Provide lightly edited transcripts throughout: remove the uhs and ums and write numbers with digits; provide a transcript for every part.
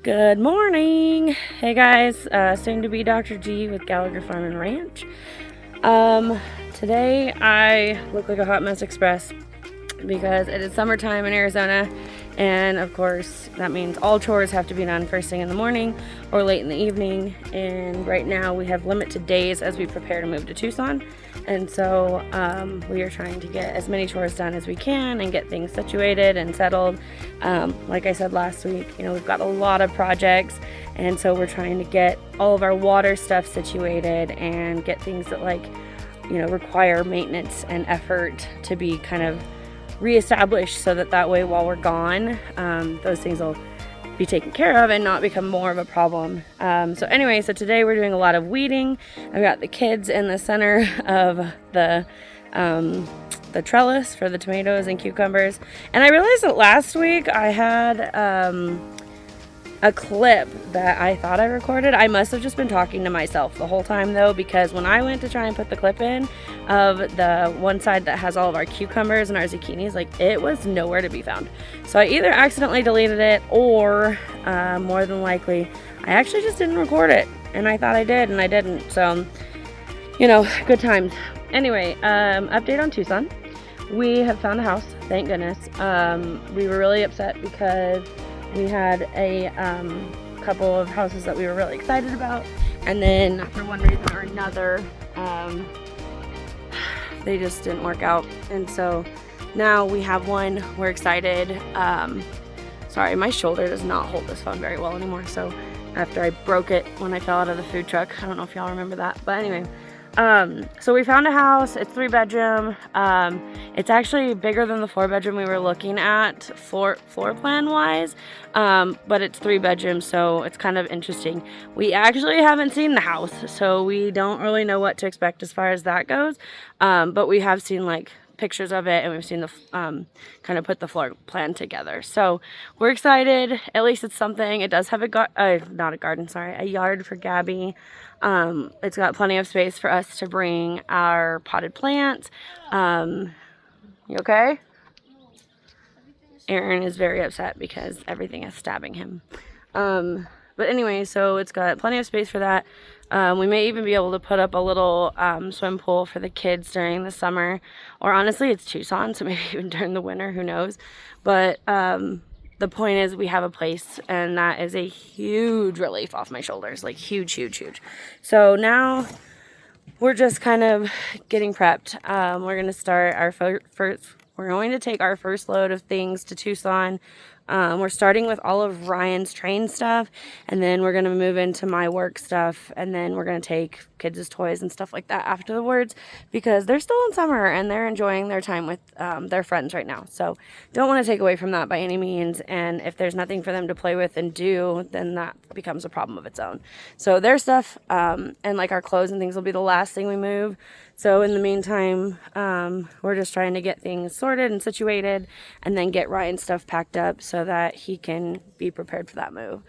Good morning. Hey guys, soon to be Dr. G with Gallagher Farm and Ranch. Today I look like a hot mess express because it is summertime in Arizona, and of course that means all chores have to be done first thing in the morning or late in the evening. And right now we have limited days as we prepare to move to Tucson, and so we are trying to get as many chores done as we can and get things situated and settled. Like I said last week, we've got a lot of projects, and so we're trying to get all of our water stuff situated and get things that require maintenance and effort to be kind of reestablished, so that way while we're gone, those things will be taken care of and not become more of a problem. So today we're doing a lot of weeding. I've got the kids in the center of the trellis for the tomatoes and cucumbers, and I realized that last week I had a clip that I thought I recorded. I must have just been talking to myself the whole time though, because when I went to try and put the clip in of the one side that has all of our cucumbers and our zucchinis, it was nowhere to be found. So I either accidentally deleted it, or more than likely I actually just didn't record it, and I thought I did and I didn't. So good times. Anyway, update on Tucson. We have found a house, thank goodness. We were really upset because we had a couple of houses that we were really excited about, and then for one reason or another, they just didn't work out. And so now we have one. We're excited. Sorry, my shoulder does not hold this phone very well anymore. So after I broke it when I fell out of the food truck, I don't know if y'all remember that, but anyway. So we found a house. It's 3-bedroom. It's actually bigger than the 4-bedroom we were looking at floor plan wise, but it's 3 bedrooms, so it's kind of interesting. We actually haven't seen the house, so we don't really know what to expect as far as that goes, but we have seen pictures of it, and we've seen the kind of put the floor plan together. So we're excited. At least it's something. It does have a yard for Gabby. It's got plenty of space for us to bring our potted plants. You okay? Aaron is very upset because everything is stabbing him. But anyway, so it's got plenty of space for that. We may even be able to put up a little swim pool for the kids during the summer, or honestly, it's Tucson, so maybe even during the winter, who knows. But the point is, we have a place, and that is a huge relief off my shoulders, huge, huge, huge. So now we're just kind of getting prepped. We're going to start our we're going to take our first load of things to Tucson. We're starting with all of Ryan's train stuff, and then we're going to move into my work stuff, and then we're going to take kids' toys and stuff like that afterwards, because they're still in summer and they're enjoying their time with their friends right now. So don't want to take away from that by any means, and if there's nothing for them to play with and do, then that becomes a problem of its own. So their stuff and our clothes and things will be the last thing we move. So in the meantime, we're just trying to get things sorted and situated, and then get Ryan's stuff packed up so that he can be prepared for that move.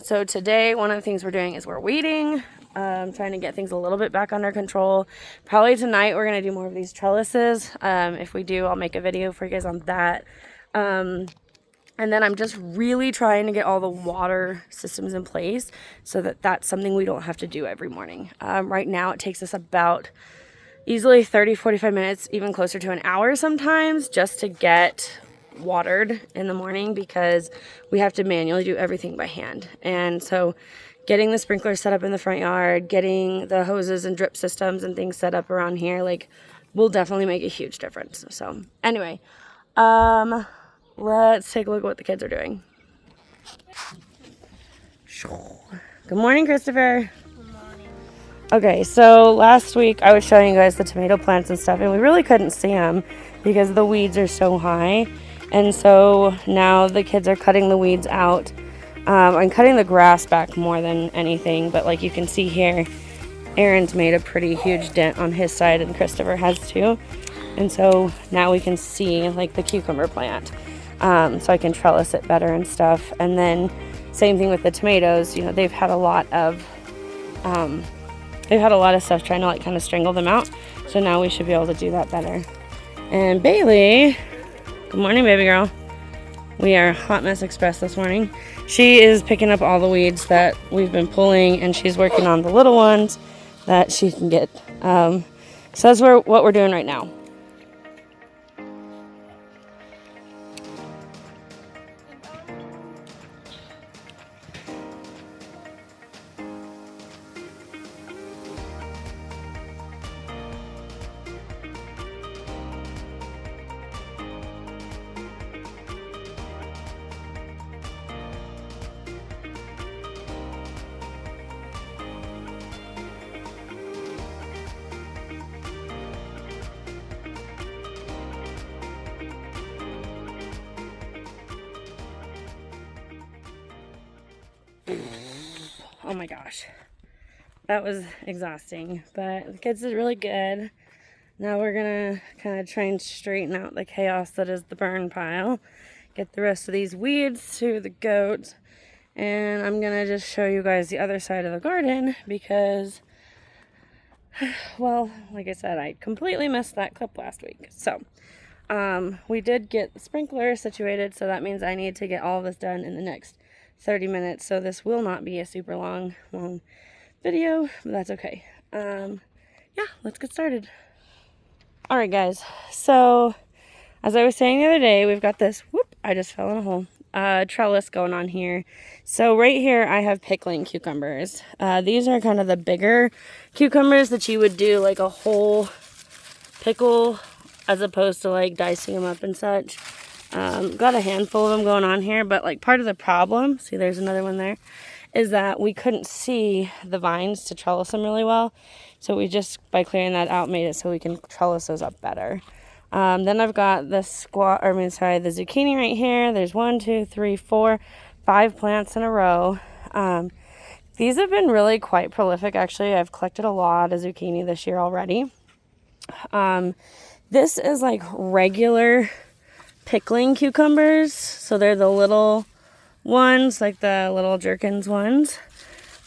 So today, one of the things we're doing is we're weeding, trying to get things a little bit back under control. Probably tonight we're going to do more of these trellises. If we do, I'll make a video for you guys on that. And then I'm just really trying to get all the water systems in place so that that's something we don't have to do every morning. Right now it takes us about easily 30-45 minutes, even closer to an hour sometimes, just to get watered in the morning, because we have to manually do everything by hand. And so getting the sprinklers set up in the front yard, getting the hoses and drip systems and things set up around here, will definitely make a huge difference. So anyway, let's take a look at what the kids are doing. Good morning, Christopher. Good morning. Okay, so last week I was showing you guys the tomato plants and stuff, and we really couldn't see them because the weeds are so high. And so now the kids are cutting the weeds out. I'm cutting the grass back more than anything, but you can see here, Aaron's made a pretty huge dent on his side, and Christopher has too. And so now we can see the cucumber plant. So I can trellis it better and stuff. And then same thing with the tomatoes. They've had a lot of stuff trying to kind of strangle them out. So now we should be able to do that better. And Bailey, good morning, baby girl. We are Hot Mess Express this morning. She is picking up all the weeds that we've been pulling, and she's working on the little ones that she can get. So that's what we're doing right now. Oh my gosh, that was exhausting, but the kids did really good. Now we're gonna kind of try and straighten out the chaos that is the burn pile, get the rest of these weeds to the goats, and I'm gonna just show you guys the other side of the garden because, well, like I said, I completely missed that clip last week. So we did get the sprinkler situated, so that means I need to get all of this done in the next 30 minutes, so this will not be a super long video, but that's okay. Yeah, let's get started. All right, guys, so as I was saying the other day, we've got this, whoop, I just fell in a hole, trellis going on here. So right here I have pickling cucumbers. These are kind of the bigger cucumbers that you would do like a whole pickle as opposed to like dicing them up and such. Got a handful of them going on here, but like part of the problem, see there's another one there, is that we couldn't see the vines to trellis them really well. So we just, by clearing that out, made it so we can trellis those up better. Then I've got the the zucchini right here. There's 1, 2, 3, 4, 5 plants in a row. These have been really quite prolific, actually. I've collected a lot of zucchini this year already. This is like regular pickling cucumbers, so they're the little ones, like the little Jerkins ones.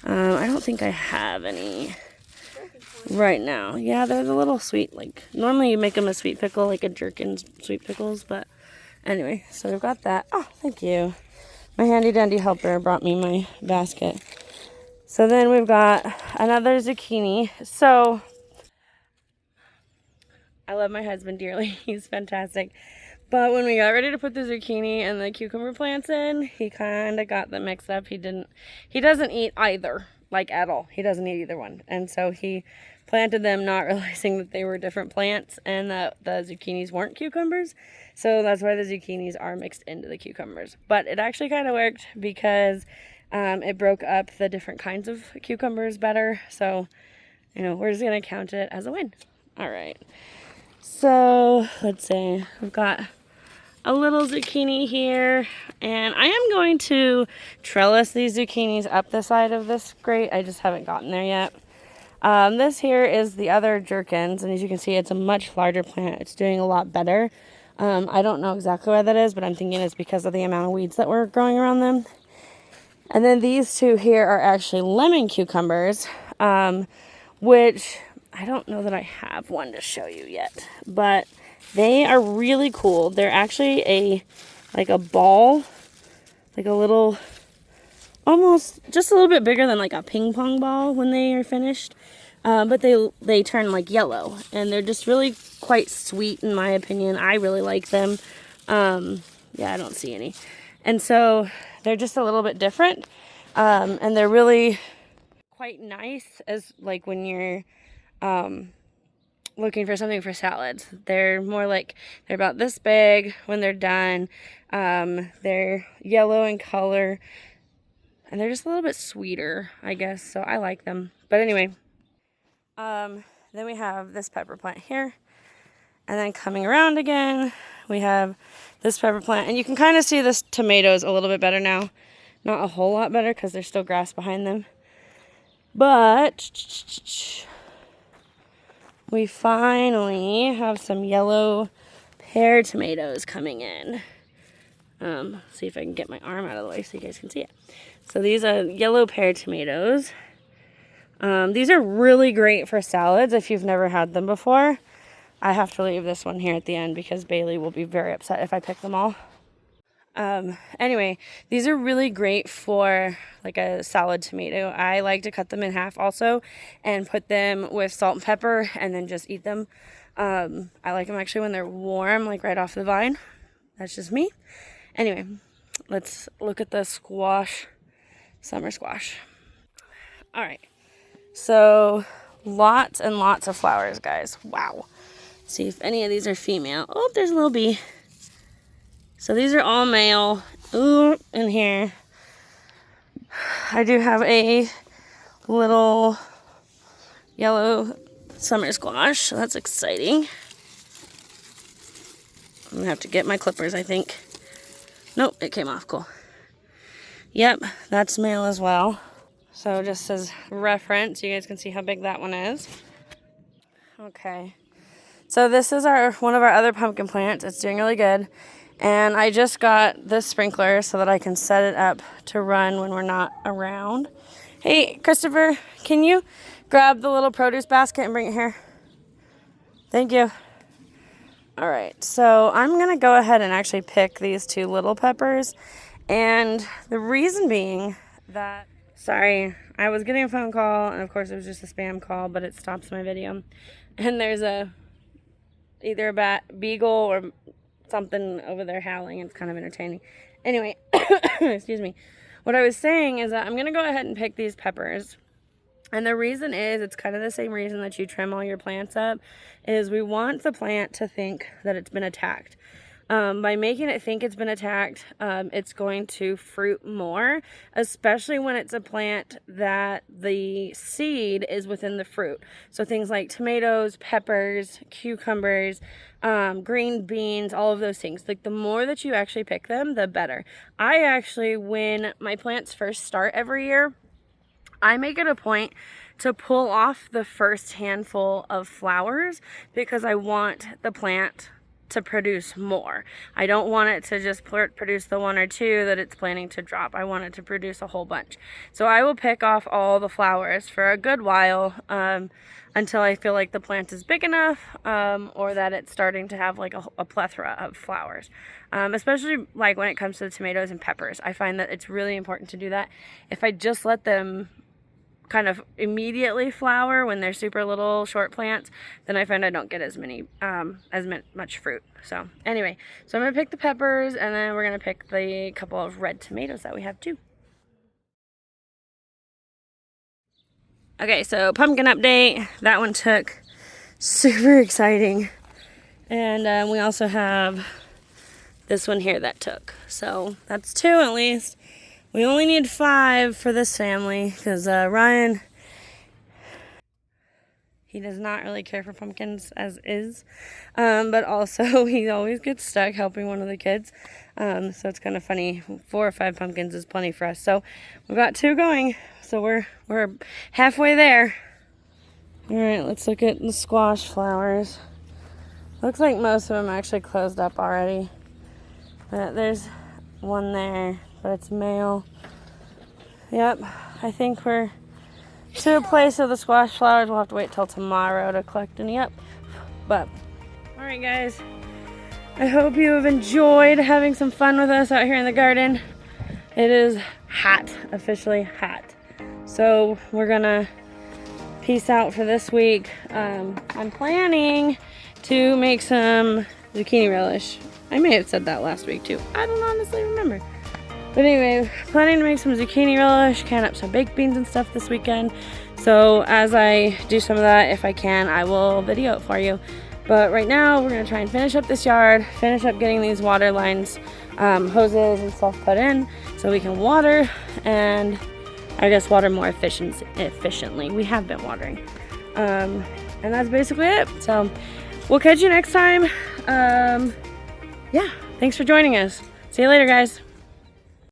I don't think I have any right now. Yeah, they're the little sweet, like normally you make them a sweet pickle, like a Jerkins sweet pickles, but anyway, so we've got that. Oh, thank you. My handy dandy helper brought me my basket. So then we've got another zucchini. So I love my husband dearly. He's fantastic. But when we got ready to put the zucchini and the cucumber plants in, he kind of got them mixed up. He doesn't eat either, like at all. He doesn't eat either one. And so he planted them not realizing that they were different plants and that the zucchinis weren't cucumbers. So that's why the zucchinis are mixed into the cucumbers. But it actually kind of worked because it broke up the different kinds of cucumbers better. So, you know, we're just going to count it as a win. All right. So let's see, I've got a little zucchini here, and I am going to trellis these zucchinis up the side of this grate. I just haven't gotten there yet. This here is the other Jerkins, and as you can see, it's a much larger plant. It's doing a lot better. I don't know exactly why that is, but I'm thinking it's because of the amount of weeds that were growing around them. And then these two here are actually lemon cucumbers, which I don't know that I have one to show you yet, but they are really cool. They're actually like a ball, like a little, almost just a little bit bigger than like a ping pong ball when they are finished. But they turn like yellow, and they're just really quite sweet in my opinion. I really like them. Yeah, I don't see any. And so they're just a little bit different. And they're really quite nice as like when you're looking for something for salads. They're more like, they're about this big when they're done. They're yellow in color, and they're just a little bit sweeter, I guess, so I like them. But anyway, then we have this pepper plant here, and then coming around again, we have this pepper plant, and you can kind of see this tomatoes a little bit better now. Not a whole lot better because there's still grass behind them, but we finally have some yellow pear tomatoes coming in. See if I can get my arm out of the way so you guys can see it. So these are yellow pear tomatoes. These are really great for salads if you've never had them before. I have to leave this one here at the end because Bailey will be very upset if I pick them all. Anyway, these are really great for like a salad tomato. I like to cut them in half also and put them with salt and pepper and then just eat them. I like them actually when they're warm, like right off the vine. That's just me. Anyway, let's look at the squash, summer squash. All right, so lots and lots of flowers, guys. Wow. See if any of these are female. Oh, there's a little bee. So these are all male. Ooh, in here. I do have a little yellow summer squash, so that's exciting. I'm gonna have to get my clippers, I think. Nope, it came off, cool. Yep, that's male as well. So just as reference, you guys can see how big that one is. Okay, so this is one of our other pumpkin plants. It's doing really good. And I just got this sprinkler so that I can set it up to run when we're not around. Hey, Christopher, can you grab the little produce basket and bring it here? Thank you. All right, so I'm going to go ahead and actually pick these 2 little peppers. And the reason being that, sorry, I was getting a phone call, and of course it was just a spam call, but it stops my video. And there's either a beagle or something over there howling. It's kind of entertaining. Anyway, excuse me. What I was saying is that I'm going to go ahead and pick these peppers. And the reason is, it's kind of the same reason that you trim all your plants up, is we want the plant to think that it's been attacked. By making it think it's been attacked, it's going to fruit more, especially when it's a plant that the seed is within the fruit. So things like tomatoes, peppers, cucumbers, green beans, all of those things. Like the more that you actually pick them, the better. I actually, when my plants first start every year, I make it a point to pull off the first handful of flowers because I want the plant to produce more. I don't want it to just produce the 1 or 2 that it's planning to drop. I want it to produce a whole bunch. So I will pick off all the flowers for a good while until I feel like the plant is big enough or that it's starting to have like a plethora of flowers. Especially like when it comes to the tomatoes and peppers. I find that it's really important to do that. If I just let them kind of immediately flower when they're super little short plants, then I find I don't get as much fruit. So anyway, so I'm gonna pick the peppers and then we're gonna pick the couple of red tomatoes that we have too. Okay, so pumpkin update. That one took super exciting. And we also have this one here that took. So that's 2 at least. We only need 5 for this family because Ryan, he does not really care for pumpkins as is. But also he always gets stuck helping one of the kids. So it's kind of funny. 4 or 5 pumpkins is plenty for us. So we've got 2 going. So we're halfway there. All right, let's look at the squash flowers. Looks like most of them actually closed up already. But there's one there, but it's male. Yep, I think we're to a place of the squash flowers. We'll have to wait till tomorrow to collect any up. But, all right, guys. I hope you have enjoyed having some fun with us out here in the garden. It is hot, officially hot. So we're gonna peace out for this week. I'm planning to make some zucchini relish. I may have said that last week too. I don't honestly remember. But anyway, planning to make some zucchini relish, can up some baked beans and stuff this weekend. So as I do some of that, if I can, I will video it for you. But right now, we're gonna try and finish up this yard, finish up getting these water lines, hoses and stuff put in so we can water and I guess water more efficiently. We have been watering. And that's basically it. So we'll catch you next time. Yeah, thanks for joining us. See you later, guys.